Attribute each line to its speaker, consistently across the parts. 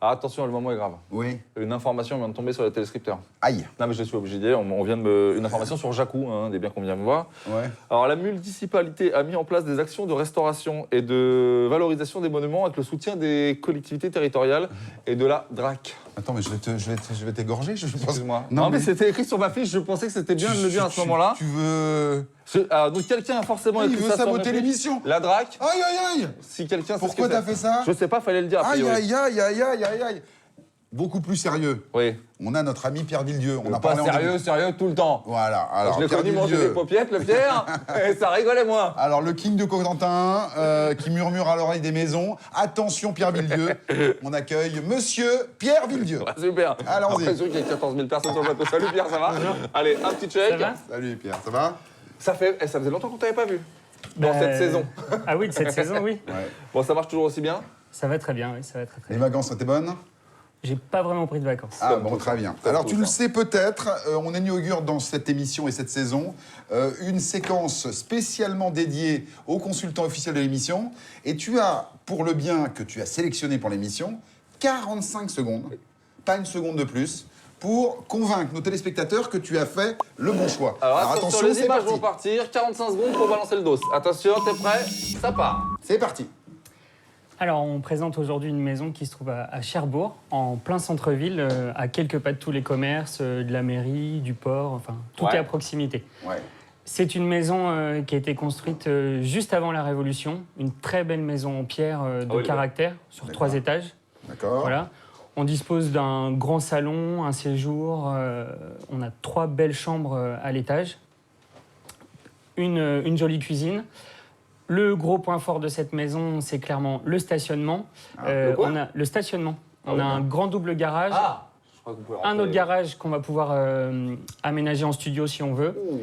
Speaker 1: Ah, attention, le moment est grave.
Speaker 2: Oui.
Speaker 1: Une information vient de tomber sur les téléscripteurs.
Speaker 2: Aïe.
Speaker 1: Non, mais je suis obligé d'y aller. On vient une information sur Jacou, des biens qu'on vient de voir.
Speaker 2: Ouais.
Speaker 1: Alors, la municipalité a mis en place des actions de restauration et de valorisation des monuments avec le soutien des collectivités territoriales et de la DRAC.
Speaker 2: Attends, mais je vais t'égorger, je pense.
Speaker 1: Excuse-moi. Non, mais c'était écrit sur ma fiche. Je pensais que c'était bien de le dire à ce moment-là.
Speaker 2: Tu veux...
Speaker 1: Alors, donc, quelqu'un a forcément
Speaker 2: Il
Speaker 1: écrit
Speaker 2: veut
Speaker 1: ça sur ma
Speaker 2: saboter
Speaker 1: fiche.
Speaker 2: l'émission.
Speaker 1: La DRAC.
Speaker 2: Aïe, aïe, aïe.
Speaker 1: Si quelqu'un sait
Speaker 2: Pourquoi
Speaker 1: ce que
Speaker 2: t'as
Speaker 1: c'est.
Speaker 2: fait ça?
Speaker 1: Je sais pas, fallait le dire. A
Speaker 2: Aïe,
Speaker 1: priori.
Speaker 2: aïe, aïe, aïe, aïe, aïe. Beaucoup plus sérieux.
Speaker 1: Oui.
Speaker 2: On a notre ami Pierre Villedieu. On a
Speaker 1: Pas
Speaker 2: parlé en
Speaker 1: sérieux,
Speaker 2: début.
Speaker 1: sérieux tout le temps.
Speaker 2: Voilà. Alors,
Speaker 1: Je l'ai
Speaker 2: Pierre
Speaker 1: connu manger
Speaker 2: Villedieu.
Speaker 1: des paupiettes, le Pierre, et ça rigolait moins.
Speaker 2: Alors, le King de Cotentin, qui murmure à l'oreille des maisons. Attention, Pierre Villedieu. On accueille Monsieur Pierre Villedieu.
Speaker 1: Ouais, super.
Speaker 2: Allons-y.
Speaker 1: Après, qu'il y a 14 000 personnes sur le plateau. Salut Pierre, ça va? Allez, un petit check.
Speaker 3: Ça va?
Speaker 2: Salut Pierre, ça va?
Speaker 1: Ça faisait longtemps qu'on t'avait pas vu. Dans
Speaker 3: Bah,
Speaker 1: cette saison.
Speaker 3: Ah oui, de cette saison, oui.
Speaker 2: Ouais.
Speaker 1: Bon, ça marche toujours aussi bien?
Speaker 3: Ça va très bien, oui, ça va très très
Speaker 2: Les
Speaker 3: bien.
Speaker 2: vacances étaient bonnes?
Speaker 3: J'ai pas vraiment pris de vacances.
Speaker 2: Ah
Speaker 1: Comme
Speaker 2: bon,
Speaker 1: tout
Speaker 2: très
Speaker 1: ça.
Speaker 2: bien.
Speaker 1: Comme
Speaker 2: Alors
Speaker 1: tout
Speaker 2: tu le
Speaker 1: ça.
Speaker 2: sais peut-être, on inaugure dans cette émission et cette saison une séquence spécialement dédiée aux consultants officiels de l'émission. Et tu as, pour le bien que tu as sélectionné pour l'émission, 45 secondes, pas une seconde de plus, pour convaincre nos téléspectateurs que tu as fait le bon choix.
Speaker 1: Alors attention, les
Speaker 2: c'est
Speaker 1: images
Speaker 2: parti.
Speaker 1: vont partir. 45 secondes pour balancer le dos. Attention, t'es prêt? Ça part.
Speaker 2: C'est parti.
Speaker 3: Alors, on présente aujourd'hui une maison qui se trouve à Cherbourg, en plein centre-ville, à quelques pas de tous les commerces, de la mairie, du port, enfin, tout
Speaker 1: Ouais.
Speaker 3: est à proximité.
Speaker 2: Ouais.
Speaker 3: C'est une maison qui a été construite juste avant la Révolution, une très belle maison en pierre de
Speaker 1: oui,
Speaker 3: caractère, sur
Speaker 2: D'accord.
Speaker 3: 3 étages.
Speaker 2: D'accord.
Speaker 3: Voilà. On dispose d'un grand salon, un séjour, on a 3 belles chambres à l'étage, une jolie cuisine. Le gros point fort de cette maison, c'est clairement le stationnement.
Speaker 1: le quoi?
Speaker 3: On a le stationnement.
Speaker 1: Ah
Speaker 3: On
Speaker 1: oui,
Speaker 3: a un grand double garage,
Speaker 1: Ah, je crois que vous pouvez
Speaker 3: un
Speaker 1: rentrer.
Speaker 3: autre garage qu'on va pouvoir aménager en studio si on veut.
Speaker 1: Ouh.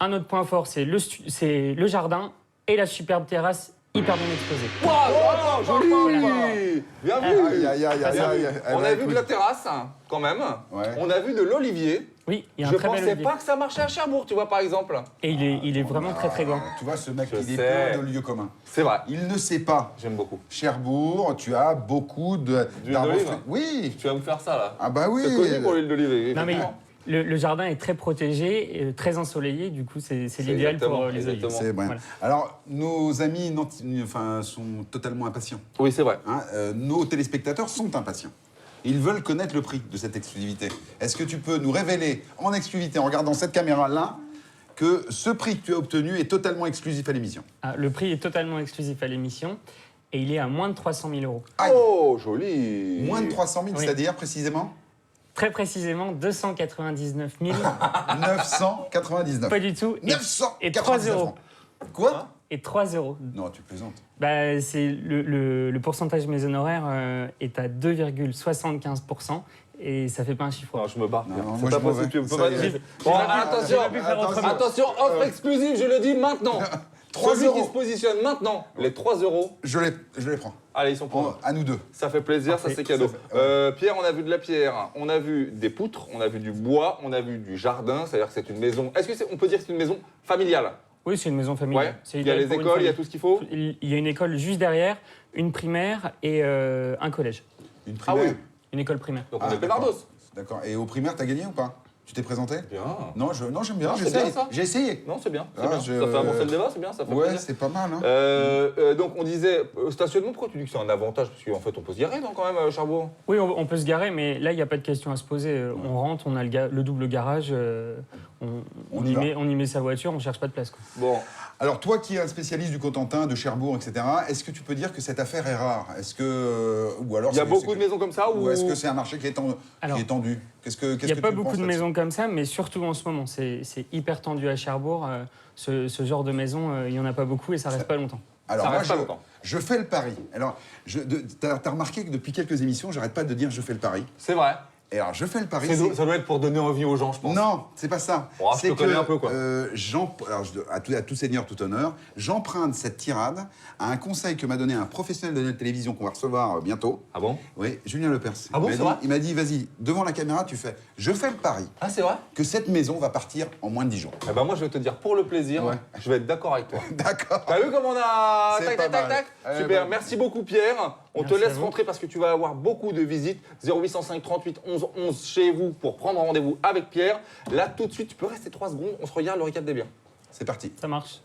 Speaker 3: Un autre point fort, c'est le jardin et la superbe terrasse hyper bien exposée.
Speaker 1: Waouh, joli. Bien vu.
Speaker 2: Aïe, aïe, aïe, aïe, aïe. Eh
Speaker 1: On
Speaker 2: ben,
Speaker 1: a vu
Speaker 2: écoute,
Speaker 1: de la terrasse, quand même.
Speaker 2: Ouais.
Speaker 1: On a vu de l'olivier.
Speaker 3: Oui, il y a un
Speaker 1: Je
Speaker 3: très bel
Speaker 1: pensais
Speaker 3: olivier.
Speaker 1: pas que ça marchait à Cherbourg, tu vois, par exemple.
Speaker 3: Et il est vraiment très très grand.
Speaker 2: Tu vois, ce mec,
Speaker 1: Je
Speaker 2: il est
Speaker 1: sais.
Speaker 2: plein de lieux communs.
Speaker 1: C'est vrai.
Speaker 2: Il ne sait pas.
Speaker 1: J'aime beaucoup.
Speaker 2: Cherbourg, tu as beaucoup
Speaker 1: D'huile
Speaker 2: d'arbres
Speaker 1: d'olive.
Speaker 2: fruits. Oui.
Speaker 1: Tu vas me faire ça, là.
Speaker 2: Ah bah oui.
Speaker 1: C'est connu pour l'huile d'olive.
Speaker 3: Non mais
Speaker 1: effectivement.
Speaker 3: le jardin est très protégé, très ensoleillé, du coup c'est l'idéal pour
Speaker 1: exactement,
Speaker 3: les olives.
Speaker 1: exactement.
Speaker 2: C'est vrai.
Speaker 3: Voilà.
Speaker 2: Alors, nos amis sont totalement impatients.
Speaker 1: Oui, c'est vrai.
Speaker 2: Hein. Nos téléspectateurs sont impatients. Ils veulent connaître le prix de cette exclusivité. Est-ce que tu peux nous révéler en exclusivité, en regardant cette caméra-là, que ce prix que tu as obtenu est totalement exclusif à l'émission?
Speaker 3: Ah, le prix est totalement exclusif à l'émission et il est à moins de 300 000 euros.
Speaker 2: Aïe.
Speaker 1: Oh, joli.
Speaker 2: Moins de 300 000,
Speaker 3: Oui.
Speaker 2: c'est-à-dire précisément
Speaker 3: Très précisément 299 000,
Speaker 2: 999.
Speaker 3: pas du tout,
Speaker 2: 999
Speaker 3: et 3 euros.
Speaker 2: francs. Quoi?
Speaker 3: Et 3 euros.
Speaker 2: Non, tu plaisantes.
Speaker 3: Bah, c'est le pourcentage de mes honoraires est à 2,75% et ça fait pas un chiffre.
Speaker 1: Non, je me barre.
Speaker 2: Non,
Speaker 1: Pierre.
Speaker 2: non,
Speaker 1: C'est
Speaker 2: moi,
Speaker 1: pas
Speaker 2: je m'en
Speaker 1: possible,
Speaker 2: vais.
Speaker 1: tu peux
Speaker 2: Ça
Speaker 1: pas
Speaker 2: y est.
Speaker 1: dire. Bon, attention,
Speaker 3: J'aurais pu faire autrement.
Speaker 1: attention, offre exclusive, je le dis maintenant.
Speaker 2: 3
Speaker 1: Celui qui
Speaker 2: euros.
Speaker 1: se positionne maintenant, les 3 euros,
Speaker 2: Je les prends.
Speaker 1: allez, ils sont pour nous.
Speaker 2: À nous deux.
Speaker 1: Ça fait plaisir, ça
Speaker 3: Parfait.
Speaker 1: c'est cadeau.
Speaker 2: Ça fait-
Speaker 1: Pierre, on a vu de la pierre, on a vu des poutres, on a vu du bois, on a vu du jardin, c'est-à-dire que c'est une maison. Est-ce que on peut dire que c'est une maison familiale?
Speaker 3: Oui, c'est une maison familiale.
Speaker 1: Ouais.
Speaker 3: C'est
Speaker 1: Il y a
Speaker 3: idéal
Speaker 1: les
Speaker 3: pour une
Speaker 1: écoles, il y a
Speaker 3: famille.
Speaker 1: tout ce qu'il faut.
Speaker 3: Il y a une école juste derrière, une primaire et un collège.
Speaker 2: Une
Speaker 1: Ah
Speaker 2: primaire.
Speaker 1: oui.
Speaker 3: Une école primaire.
Speaker 1: Donc on
Speaker 2: Ah,
Speaker 1: est pédardos.
Speaker 2: D'accord. Et au primaire, t'as gagné ou pas? Tu t'es présenté?
Speaker 1: Bien.
Speaker 2: Non, j'aime bien.
Speaker 1: Non,
Speaker 2: J'ai
Speaker 1: c'est bien,
Speaker 2: essayé.
Speaker 1: ça.
Speaker 2: J'ai essayé.
Speaker 1: Non, c'est bien. C'est
Speaker 2: Ah,
Speaker 1: bien.
Speaker 2: je-
Speaker 1: Ça fait avancer le débat, c'est bien, ça fait
Speaker 2: Ouais,
Speaker 1: plaisir.
Speaker 2: c'est pas mal. Hein.
Speaker 1: Donc on disait stationnement, pourquoi tu dis que c'est un avantage? Parce qu'en fait on peut se garer non, quand même à Cherbourg.
Speaker 3: Oui, on peut se garer, mais là, il n'y a pas de question à se poser. On rentre, on a le double garage,
Speaker 2: On y va.
Speaker 3: on y met sa voiture, on ne cherche pas de place. Quoi.
Speaker 1: Bon,
Speaker 2: Alors, toi qui es un spécialiste du Cotentin, de Cherbourg, etc., est-ce que tu peux dire que cette affaire est rare? Est-ce que. Ou alors
Speaker 1: il y a
Speaker 2: c'est-
Speaker 1: beaucoup
Speaker 2: c'est-
Speaker 1: de maisons comme ça
Speaker 2: Ou est-ce que c'est un marché qui est,
Speaker 3: Alors,
Speaker 2: qui est tendu?
Speaker 3: Il n'y a pas beaucoup de maisons comme ça, mais surtout en ce moment. C'est hyper tendu à Cherbourg. Ce genre de maison, il n'y en a pas beaucoup et ça reste pas longtemps.
Speaker 2: Alors,
Speaker 1: Ça
Speaker 2: moi,
Speaker 1: reste pas longtemps.
Speaker 2: je fais le pari. Alors, t'as remarqué que depuis quelques émissions, j'arrête pas de dire je fais le pari.
Speaker 1: c'est vrai.
Speaker 2: Et alors, je fais le pari.
Speaker 1: Ça doit être pour donner envie aux gens, je pense.
Speaker 2: Non, c'est pas ça.
Speaker 1: Oh, je te connais un peu, quoi.
Speaker 2: À tout seigneur, tout honneur, j'emprunte cette tirade à un conseil que m'a donné un professionnel de la télévision qu'on va recevoir bientôt.
Speaker 1: Ah bon?
Speaker 2: Oui, Julien Lepers.
Speaker 1: Ah bon, c'est vrai?
Speaker 2: Il m'a dit, vas-y, devant la caméra, tu fais. Je fais le pari
Speaker 1: Ah, c'est vrai?
Speaker 2: que cette maison va partir en moins de 10 jours.
Speaker 1: Eh ben moi, je vais te dire, pour le plaisir,
Speaker 2: Ouais.
Speaker 1: je vais être d'accord avec toi.
Speaker 2: D'accord.
Speaker 1: T'as vu comment on a...
Speaker 2: C'est
Speaker 1: Tac,
Speaker 2: pas
Speaker 1: tac, tac,
Speaker 2: mal.
Speaker 1: tac.
Speaker 2: Eh
Speaker 1: Super,
Speaker 2: ben.
Speaker 1: merci beaucoup Pierre. On te
Speaker 3: Merci à
Speaker 1: laisse
Speaker 3: vous.
Speaker 1: rentrer parce que tu vas avoir beaucoup de visites. 0805 38 11 11 chez vous pour prendre rendez-vous avec Pierre. Là, tout de suite, tu peux rester 3 secondes, on se regarde le récap des biens.
Speaker 2: C'est parti.
Speaker 3: Ça marche.